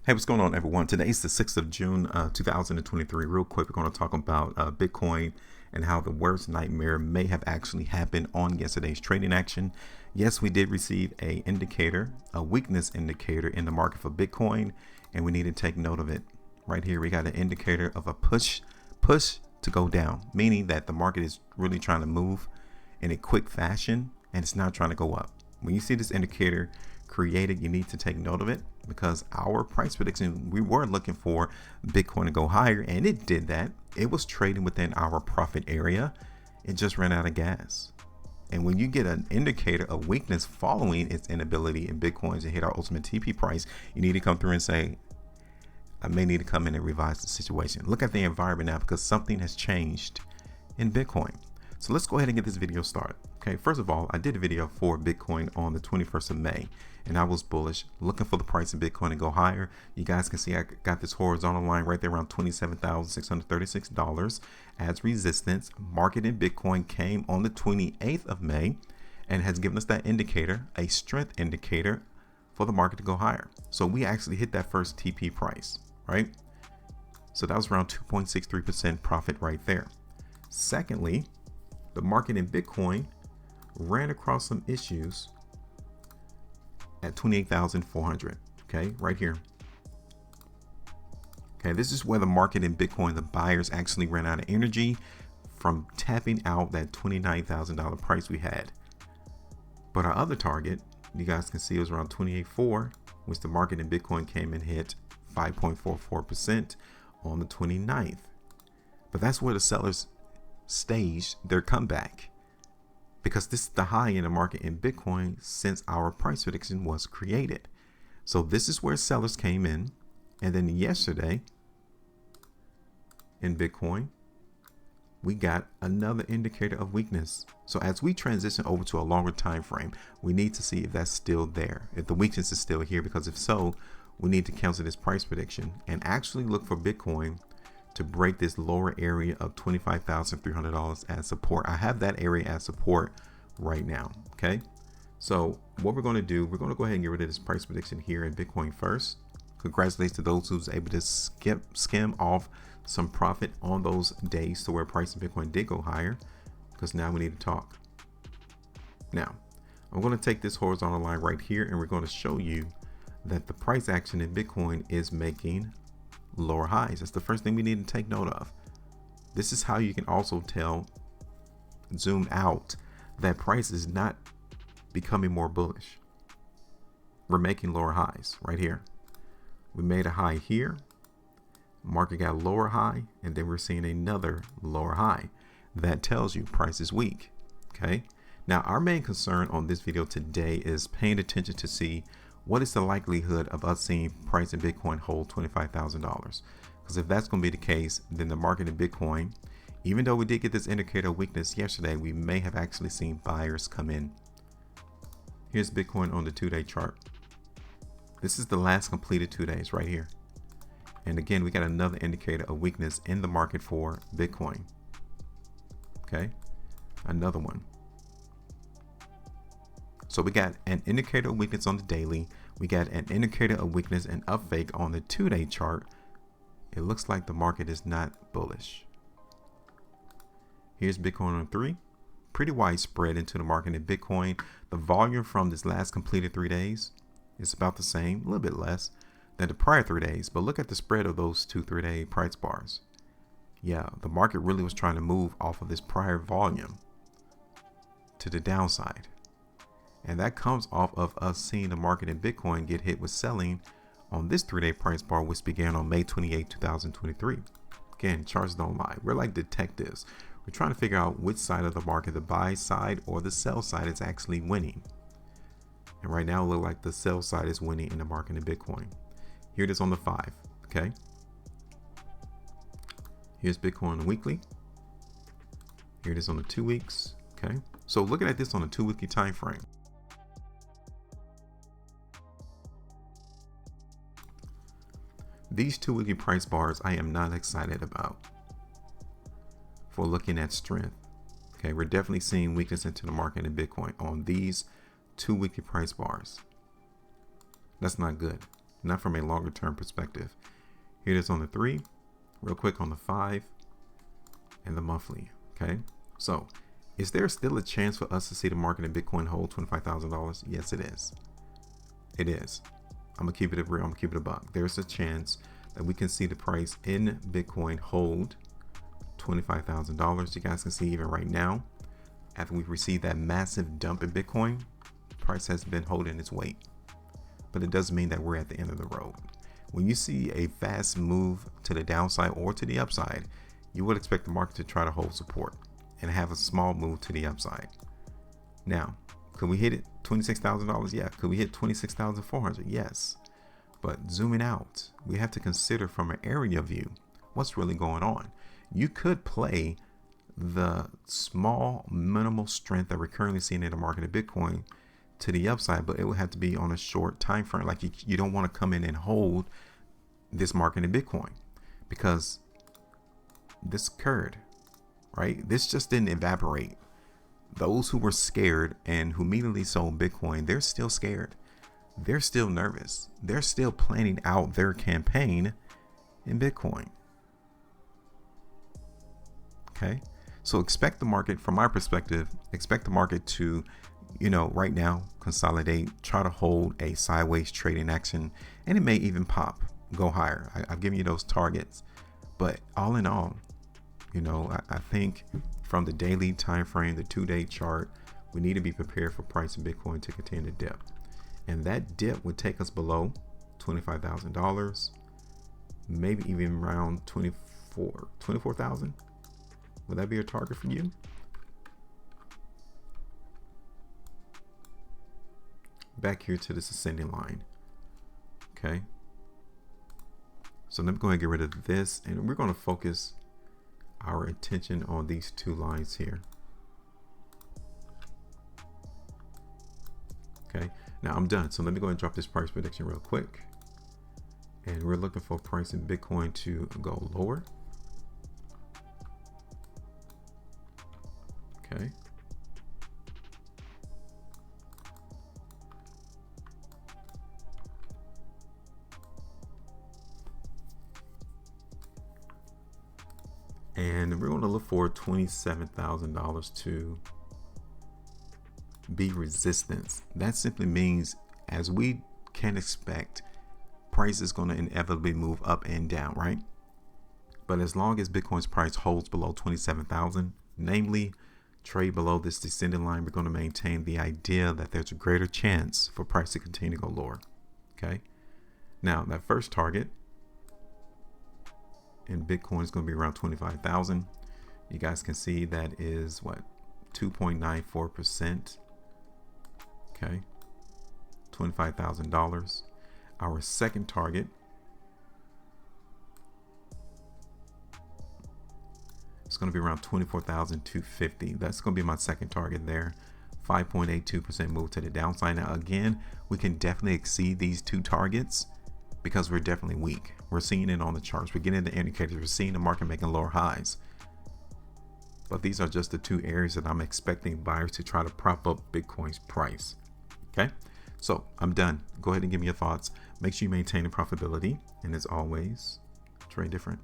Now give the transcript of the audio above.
Hey, what's going on, everyone? Today is the 6th of June, 2023. Real quick, we're going to talk about Bitcoin and how the worst nightmare may have actually happened on yesterday's trading action. Yes, we did receive a indicator, a weakness indicator in the market for Bitcoin, and we need to take note of it. Right here, we got an indicator of a push to go down, meaning that the market is really trying to move in a quick fashion, and it's not trying to go up. When you see this indicator created, you need to take note of it, because our price prediction, we were looking for Bitcoin to go higher, and it did that. It was trading within our profit area. It just ran out of gas. And when you get an indicator of weakness following its inability in Bitcoin to hit our ultimate TP price, you need to come through and say, I may need to come in and revise the situation. Look at the environment now, because something has changed in Bitcoin. So let's go ahead and get this video started. Okay, first of all, I did a video for Bitcoin on the 21st of May, and I was bullish, looking for the price of Bitcoin to go higher. You guys can see I got this horizontal line right there around $27,636 as resistance. Market in Bitcoin came on the 28th of May and has given us that indicator, a strength indicator for the market to go higher. So we actually hit that first TP price, right? So that was around 2.63% profit right there. Secondly, the market in Bitcoin ran across some issues at 28,400. Okay, right here. Okay, this is where the market in Bitcoin, the buyers actually ran out of energy from tapping out that $29,000 price we had. But our other target, you guys can see, it was around 28.4, which the market in Bitcoin came and hit 5.44% on the 29th. But that's where the sellers staged their comeback, because this is the high in the market in Bitcoin since our price prediction was created. So this is where sellers came in, and then yesterday in Bitcoin we got another indicator of weakness. So as we transition over to a longer time frame, we need to see if that's still there, if the weakness is still here, because if so, we need to cancel this price prediction and actually look for Bitcoin to break this lower area of $25,300 as support. I have that area as support right now. Okay, so what we're going to do, we're going to go ahead and get rid of this price prediction here in Bitcoin first. Congratulations to those who's able to skim off some profit on those days to where price of Bitcoin did go higher, because now we need to talk. Now I'm going to take this horizontal line right here, and we're going to show you that the price action in Bitcoin is making lower highs. That's the first thing we need to take note of. This is how you can also tell, zoom out, that price is not becoming more bullish. We're making lower highs right here. We made a high here, market got a lower high, and then we're seeing another lower high. That tells you price is weak. Okay, now our main concern on this video today is paying attention to see what is the likelihood of us seeing price in Bitcoin hold $25,000. Because if that's going to be the case, then the market in Bitcoin, even though we did get this indicator of weakness yesterday, we may have actually seen buyers come in. Here's Bitcoin on the 2-day chart. This is the last completed 2 days right here. And again, we got another indicator of weakness in the market for Bitcoin. Okay, another one. So we got an indicator of weakness on the daily. We got an indicator of weakness and up fake on the 2-day chart. It looks like the market is not bullish. Here's Bitcoin on 3. Pretty widespread into the market in Bitcoin. The volume from this last completed 3 days is about the same, a little bit less than the prior 3 days. But look at the spread of those 2 3-day price bars. Yeah, the market really was trying to move off of this prior volume to the downside. And that comes off of us seeing the market in Bitcoin get hit with selling on this 3-day price bar, which began on May 28, 2023. Again, charts don't lie. We're like detectives. We're trying to figure out which side of the market, the buy side or the sell side, is actually winning. And right now it looks like the sell side is winning in the market in Bitcoin. Here it is on the 5. Okay. Here's Bitcoin on the weekly. Here it is on the 2 weeks. Okay. So looking at this on a 2-weekly time frame, these 2-weekly price bars I am not excited about for looking at strength. Okay, we're definitely seeing weakness into the market in Bitcoin on these 2-weekly price bars. That's not good. not from a longer term perspective. Here it is on the 3, real quick on the 5, and the monthly. Okay, so is there still a chance for us to see the market in Bitcoin hold $25,000? Yes, it is. It is. I'm gonna keep it real. I'm gonna keep it a buck. There's a chance that we can see the price in Bitcoin hold $25,000. You guys can see even right now, after we've received that massive dump in Bitcoin, price has been holding its weight. But it doesn't mean that we're at the end of the road. When you see a fast move to the downside or to the upside, you would expect the market to try to hold support and have a small move to the upside. Now, could we hit it $26,000? Yeah. Could we hit 26,400? Yes. But zooming out, we have to consider from an area view what's really going on. You could play the small minimal strength that we're currently seeing in the market of Bitcoin to the upside, but it would have to be on a short time frame. Like you don't want to come in and hold this market in Bitcoin, because this occurred, right? This just didn't evaporate. Those who were scared and who immediately sold Bitcoin, they're still scared. They're still nervous. They're still planning out their campaign in Bitcoin. Okay. So expect the market, from my perspective, expect the market to, right now consolidate, try to hold a sideways trading action, and it may even pop, go higher. I've given you those targets, but all in all, I think from the daily time frame, the 2-day chart, we need to be prepared for price of Bitcoin to continue to dip. And that dip would take us below $25,000, maybe even around 24,000. Would that be a target for you? Back here to this ascending line. Okay. So let me go ahead and get rid of this, and we're going to focus our attention on these two lines here. Okay, now I'm done. So let me go ahead and drop this price prediction real quick. And we're looking for price in Bitcoin to go lower. Okay. And we're going to look for $27,000 to be resistance. That simply means, as we can expect, price is going to inevitably move up and down, right? But as long as Bitcoin's price holds below 27,000, namely trade below this descending line, we're going to maintain the idea that there's a greater chance for price to continue to go lower. Okay. Now that first target in Bitcoin is going to be around 25,000. You guys can see that is what, 2.94%. Okay, $25,000. Our second target is going to be around 24,250. That's going to be my second target there. 5.82% move to the downside. Now again, we can definitely exceed these two targets because we're definitely weak. We're seeing it on the charts. We're getting the indicators. We're seeing the market making lower highs. But these are just the two areas that I'm expecting buyers to try to prop up Bitcoin's price. Okay, so I'm done. Go ahead and give me your thoughts. Make sure you maintain the profitability. And as always, trade different.